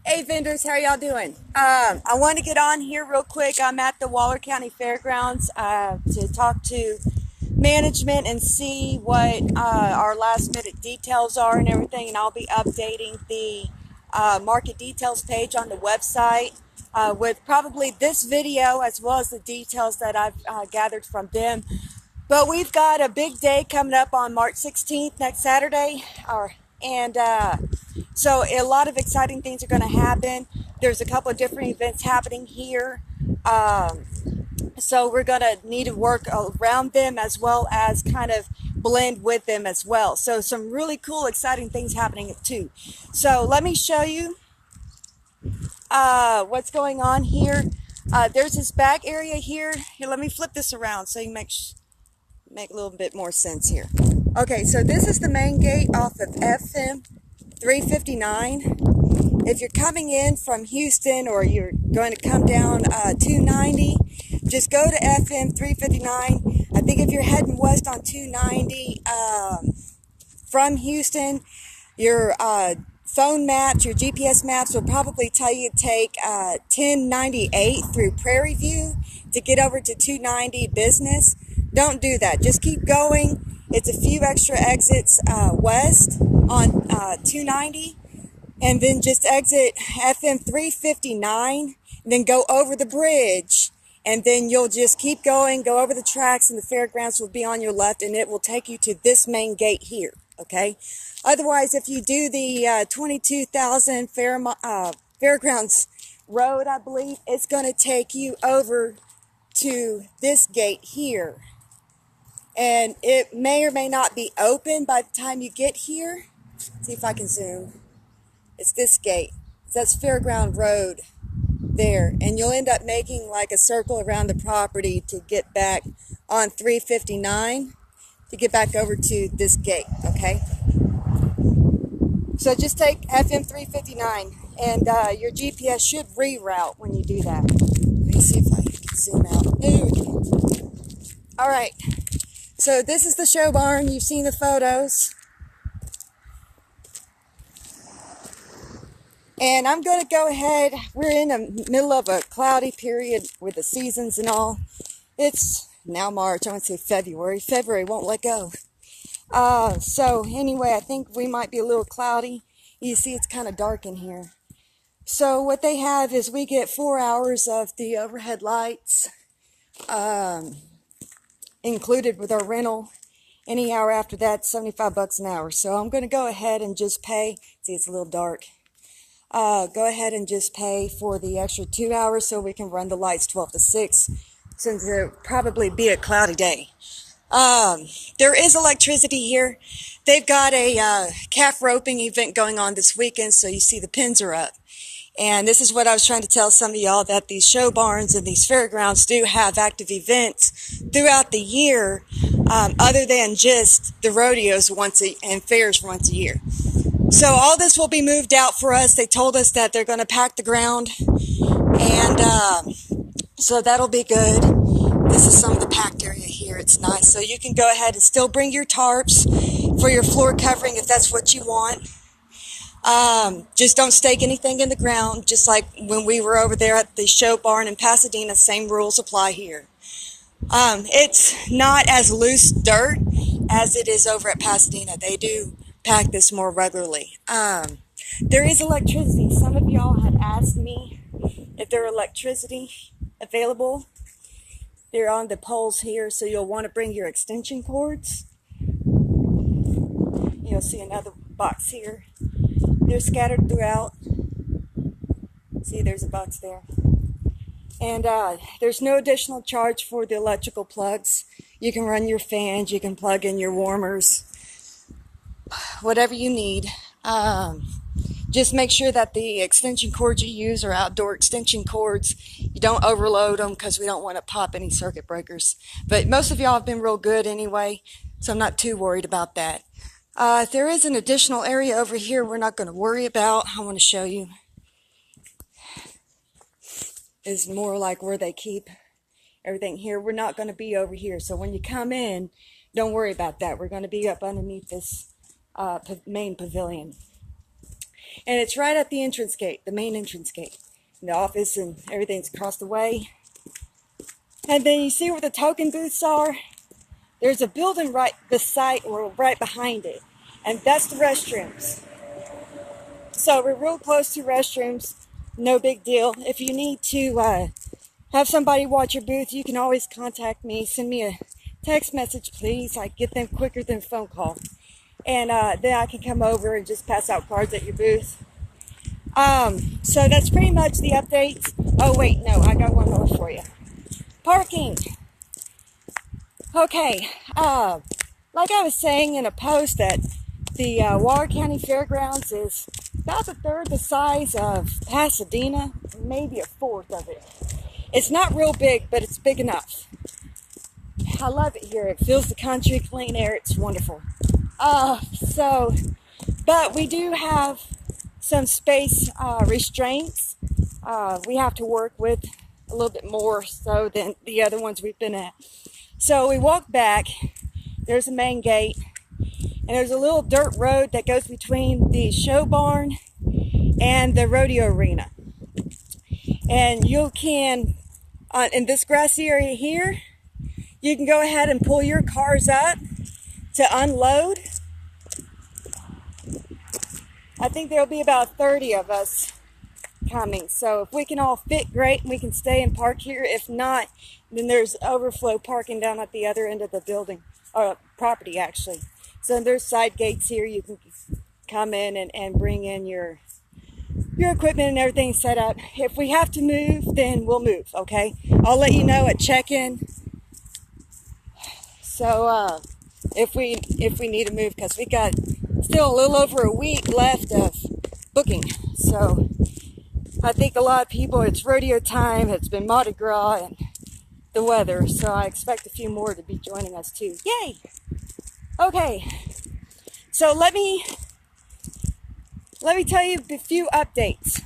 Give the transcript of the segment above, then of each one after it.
Hey vendors, how y'all doing? I want to get on here real quick. I'm at the Waller County Fairgrounds to talk to management and see what our last minute details are and everything, and I'll be updating the market details page on the website with probably this video as well as the details that I've gathered from them. But we've got a big day coming up on March 16th, next Saturday, and so a lot of exciting things are going to happen. There's a couple of different events happening here. So we're going to need to work around them as well as kind of blend with them as well. So some really cool, exciting things happening too. So let me show you what's going on here. There's this back area here. Here, let me flip this around so you make a little bit more sense here. Okay, so this is the main gate off of FM 359. If you're coming in from Houston or you're going to come down 290, just go to FM 359. I think if you're heading west on 290 from Houston, your phone maps, your GPS maps will probably tell you to take 1098 through Prairie View to get over to 290 Business. Don't do that. Just keep going. It's a few extra exits west on 290, and then just exit FM 359, and then go over the bridge, and then you'll just keep going, go over the tracks, and the fairgrounds will be on your left, and it will take you to this main gate here, okay? Otherwise, if you do the 22,000 Fairgrounds Road, I believe, it's going to take you over to this gate here. And it may or may not be open by the time you get here. See if I can zoom. It's this gate. That's Fairground Road there. And you'll end up making like a circle around the property to get back on 359 to get back over to this gate, okay? So just take FM 359 and your GPS should reroute when you do that. Let me see if I can zoom out. No, we can't. All right. So this is the show barn. You've seen the photos. And I'm going to go ahead. We're in the middle of a cloudy period with the seasons and all. It's now March. I want to say February. February won't let go. So anyway, I think we might be a little cloudy. You see it's kind of dark in here. So what they have is we get 4 hours of the overhead lights. Included with our rental. Any hour after that, $75 an hour. So I'm going to go ahead and just pay. See, it's a little dark. Go ahead and just pay for the extra 2 hours so we can run the lights 12 to 6, since there'll probably be a cloudy day. There is electricity here. They've got a calf roping event going on this weekend, so you see the pins are up. And this is what I was trying to tell some of y'all, that these show barns and these fairgrounds do have active events throughout the year, other than just the rodeos and fairs once a year. So all this will be moved out for us. They told us that they're going to pack the ground, and so that'll be good. This is some of the packed area here. It's nice. So you can go ahead and still bring your tarps for your floor covering if that's what you want. Just don't stake anything in the ground, just like when we were over there at the show barn in Pasadena. Same rules apply here. It's not as loose dirt as it is over at Pasadena. They do pack this more regularly. There is electricity. Some of y'all had asked me if there are electricity available. They're on the poles here, so you'll want to bring your extension cords. You'll see another box here. They're scattered throughout. See, there's a box there. And there's no additional charge for the electrical plugs. You can run your fans, you can plug in your warmers, whatever you need. Just make sure that the extension cords you use are outdoor extension cords. You don't overload them because we don't want to pop any circuit breakers. But most of y'all have been real good anyway, so I'm not too worried about that. If there is an additional area over here we're not going to worry about, I want to show you, is more like where they keep everything here. We're not going to be over here. So when you come in, don't worry about that. We're going to be up underneath this main pavilion. And it's right at the entrance gate, the main entrance gate. And the office and everything's across the way. And then you see where the token booths are? There's a building right beside or right behind it. And that's the restrooms. So we're real close to restrooms. No big deal. If you need to have somebody watch your booth, you can always contact me. Send me a text message, please. I get them quicker than a phone call. And then I can come over and just pass out cards at your booth. So that's pretty much the updates. Oh, wait, no, I got one more for you. Parking. Okay, like I was saying in a post that the Waller County Fairgrounds is about a third the size of Pasadena, maybe a fourth of it. It's not real big, but it's big enough. I love it here. It feels the country, clean air. It's wonderful. But we do have some space restraints. We have to work with a little bit more so than the other ones we've been at. So we walk back. There's a main gate. And there's a little dirt road that goes between the show barn and the rodeo arena. And you can, in this grassy area here, you can go ahead and pull your cars up to unload. I think there'll be about 30 of us coming. So if we can all fit, great, we can stay and park here. If not, then there's overflow parking down at the other end of the building, or property actually. So there's side gates here. You can come in and bring in your equipment and everything set up. If we have to move, then we'll move, okay? I'll let you know at check-in. So if we need to move, because we got still a little over a week left of booking. So I think a lot of people, it's rodeo time, it's been Mardi Gras and the weather, so I expect a few more to be joining us too. Yay! Okay, so let me tell you a few updates.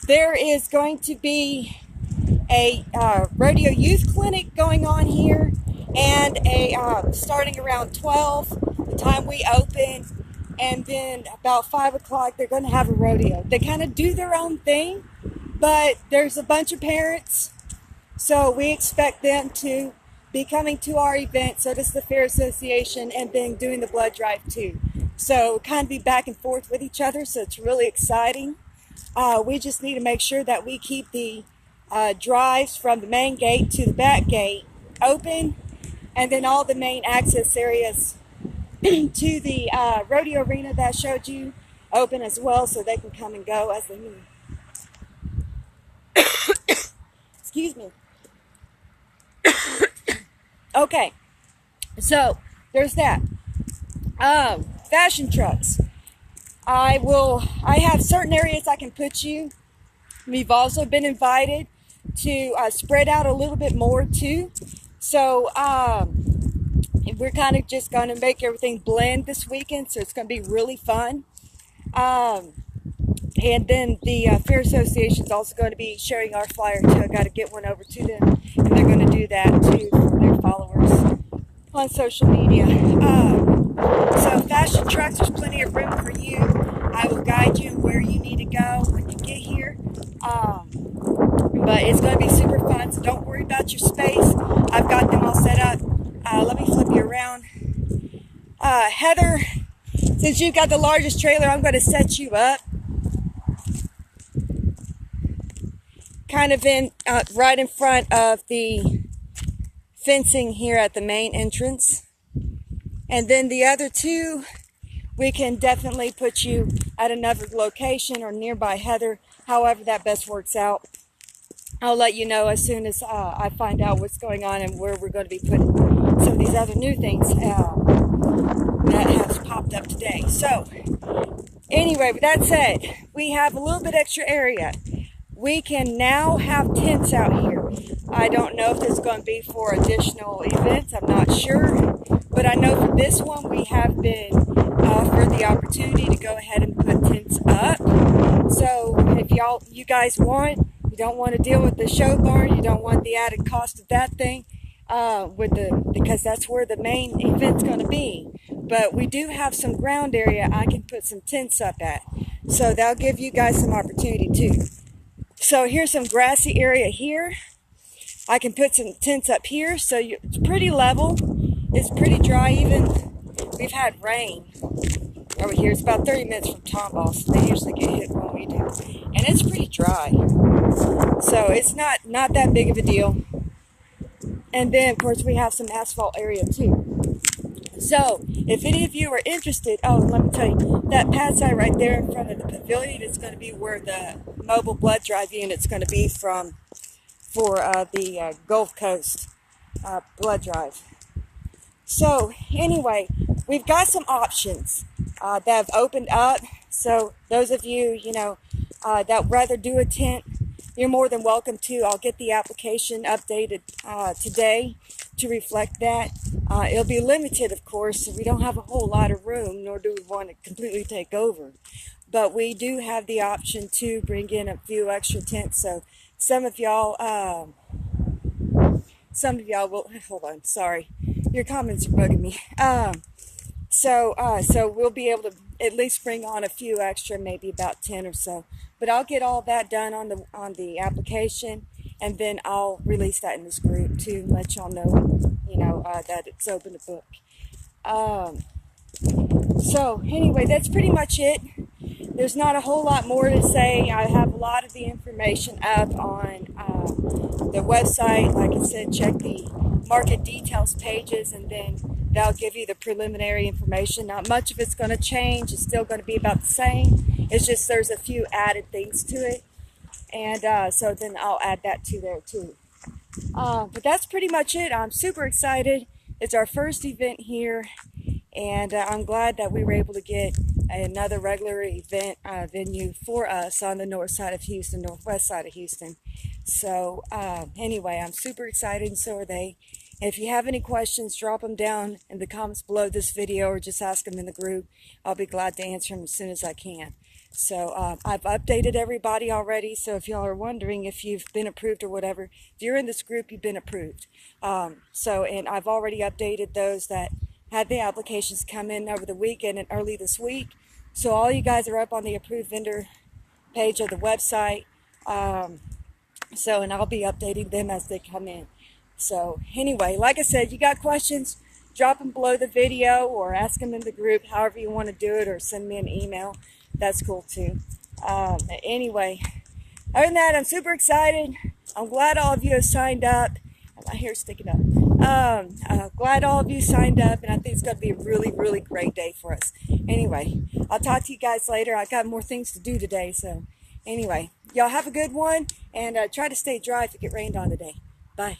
There is going to be a rodeo youth clinic going on here, and starting around 12, the time we open, and then about 5 o'clock they're going to have a rodeo. They kind of do their own thing, but there's a bunch of parents, so we expect them to be coming to our event. So this is the Fair Association, and then doing the blood drive too. So kind of be back and forth with each other, so it's really exciting. We just need to make sure that we keep the drives from the main gate to the back gate open, and then all the main access areas to the rodeo arena that I showed you open as well, so they can come and go as they need. Excuse me. Okay, so there's that. Fashion trucks. I have certain areas I can put you. We've also been invited to spread out a little bit more too. So we're kind of just going to make everything blend this weekend, so it's going to be really fun. And then the Fair Association is also going to be sharing our flyer too. I got to get one over to them, and they're going to do that too for their followers on social media. So fashion trucks, there's plenty of room for you. I will guide you where you need to go when you get here. But it's going to be super fun, so don't worry about your space. I've got them all set up. Let me flip you around. Heather, since you've got the largest trailer, I'm going to set you up kind of in right in front of the fencing here at the main entrance. And then the other two, we can definitely put you at another location or nearby Heather, however that best works out. I'll let you know as soon as I find out what's going on and where we're going to be putting some of these other new things that has popped up today. So anyway, with that said, we have a little bit extra area. We can now have tents out here. I don't know if this is going to be for additional events. I'm not sure. But I know for this one, we have been offered the opportunity to go ahead and put tents up. So if you guys want, you don't want to deal with the show barn, you don't want the added cost of that thing, because that's where the main event's going to be. But we do have some ground area I can put some tents up at. So that'll give you guys some opportunity too. So here's some grassy area here. I can put some tents up here, so it's pretty level. It's pretty dry even. We've had rain over here. It's about 30 minutes from Tomball, so they usually get hit when we do. And it's pretty dry. So it's not that big of a deal. And then, of course, we have some asphalt area too. So if any of you are interested, oh, let me tell you, that pad site right there in front of the pavilion is going to be where the mobile blood drive unit's going to be for the Gulf Coast blood drive. So anyway, we've got some options that have opened up. So those of you, that would rather do a tent, you're more than welcome to. I'll get the application updated today to reflect that. It'll be limited, of course, so we don't have a whole lot of room, nor do we want to completely take over. But we do have the option to bring in a few extra tents. So some of y'all will, hold on, sorry. Your comments are bugging me. So we'll be able to at least bring on a few extra, maybe about 10 or so. But I'll get all that done on the application, and then I'll release that in this group to let y'all know, that it's open to book. So anyway, that's pretty much it. There's not a whole lot more to say. I have a lot of the information up on the website. Like I said, check the market details pages, and then that'll give you the preliminary information. Not much of it's going to change. It's still going to be about the same. It's just there's a few added things to it. And so then I'll add that to there too. But that's pretty much it. I'm super excited. It's our first event here, and I'm glad that we were able to get another regular event venue for us on the north side of Houston, northwest side of Houston. So anyway, I'm super excited, and so are they. If you have any questions, drop them down in the comments below this video, or just ask them in the group. I'll be glad to answer them as soon as I can. So I've updated everybody already, so if y'all are wondering if you've been approved or whatever, if you're in this group, you've been approved. And I've already updated those that had the applications come in over the weekend and early this week. So all you guys are up on the approved vendor page of the website. And I'll be updating them as they come in. So anyway, like I said, you got questions, drop them below the video or ask them in the group, however you want to do it, or send me an email. That's cool too. Anyway, other than that, I'm super excited. I'm glad all of you have signed up. My hair's sticking up. Glad all of you signed up, and I think it's going to be a really, really great day for us. Anyway, I'll talk to you guys later. I've got more things to do today. So anyway, y'all have a good one, and try to stay dry if it gets rained on today. Bye.